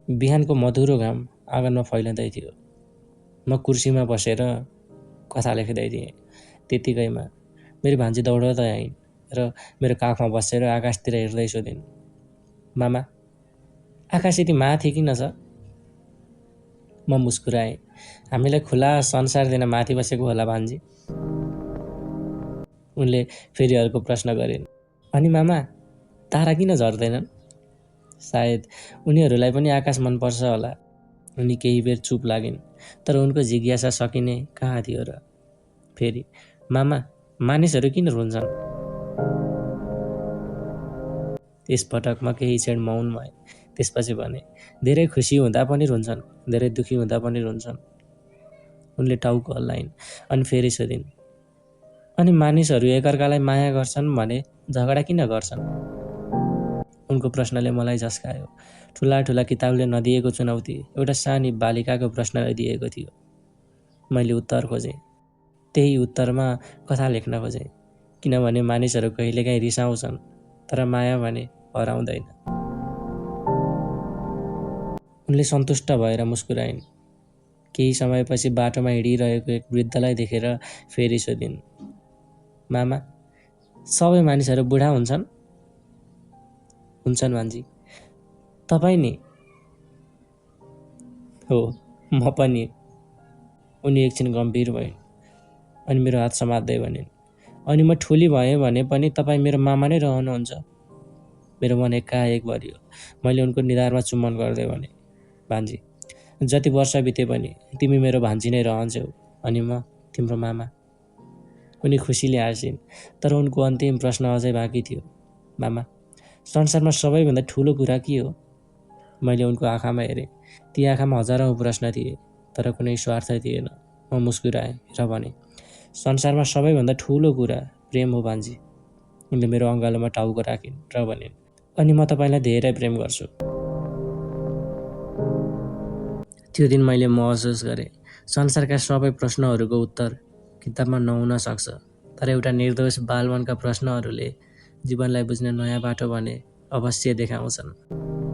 बिहानको मधुरो घाम आँगनमा फैलिँदै थियो। म कुर्सीमा बसेर कथा लेख्दै थिएँ। त्यतिकैमा मेरी भान्जी दौडदै आइन् र मेरो काखमा बसेर आकाशतिर हेर्दै सोधिन्, मामा, आकाश यति माथि किन छ? म मुस्कुराएँ। हामीलाई खुला संसार दिन माथि बसेको होला भान्जी। उनले फेरि अर्को प्रश्न गरिन्, अनि मामा, तारा किन झर्दैनन्? सायद उनीहरूलाई पनि आकाश मनपर्छ होला। उनी केही बेर चुप लागिन्, तर उनको जिज्ञासा सकिने कहाँ थियो र? फेरि, मामा, मानिसहरू किन रुन्छन्? त्यसपटक म केही क्षण मौन भएँ। त्यसपछि भने, धेरै खुसी हुँदा पनि रुन्छन्, धेरै दुखी हुँदा पनि रुन्छन्। उनले टाउको हल्लाइन् अनि फेरि सोधिन्, अनि मानिसहरू एकअर्कालाई माया गर्छन् भने झगडा किन गर्छन्? उनको प्रश्नले मलाई झस्कायो। ठुला ठुला किताबले नदिएको चुनौती एउटा सानी बालिकाको प्रश्नले दिएको थियो। मैले उत्तर खोजेँ। त्यही उत्तरमा कथा लेख्न खोजेँ। किनभने मानिसहरू कहिलेकाहीँ रिसाउँछन्, तर माया भने हराउँदैन। उनले सन्तुष्ट भएर मुस्कुराइन्। केही समयपछि बाटोमा हिँडिरहेको एक वृद्धलाई देखेर फेरि सोधिन्, मामा, सबै मानिसहरू बुढा हुन्छन्? हुन्छन् भान्जी। तपाईँ नि? हो, म पनि। उनी एकछिन गम्भीर भइन् अनि मेरो हात समात्दै भनिन्, अनि म ठुली भएँ भने पनि तपाईँ मेरो मामा नै रहनुहुन्छ। मेरो मन एकाएक भरियो। मैले उनको निधारमा चुम्बन गर्दै भने, भान्जी, जति वर्ष बिते पनि तिमी मेरो भान्जी नै रहन्छौ अनि म तिम्रो मामा। उनी खुसीले हाँसिन्, तर उनको अन्तिम प्रश्न अझै बाँकी थियो, मामा, संसारमा सबैभन्दा ठुलो कुरा के हो? मैले उनको आँखामा हेरेँ। ती आँखामा हजारौँ प्रश्न थिए, तर कुनै स्वार्थ थिएन। म मुस्कुराएँ र भने, संसारमा सबैभन्दा ठुलो कुरा प्रेम हो भान्जी। उनले मेरो अँगालोमा टाउको राखिन् र भनिन्, अनि म तपाईँलाई धेरै प्रेम गर्छु। त्यो दिन मैले महसुस गरेँ, संसारका सबै प्रश्नहरूको उत्तर किताबमा नहुन सक्छ, तर एउटा निर्दोष बालमनका प्रश्नहरूले जीवनलाई बुझ्ने नयाँ बाटो भने अवश्य देखाउँछन्।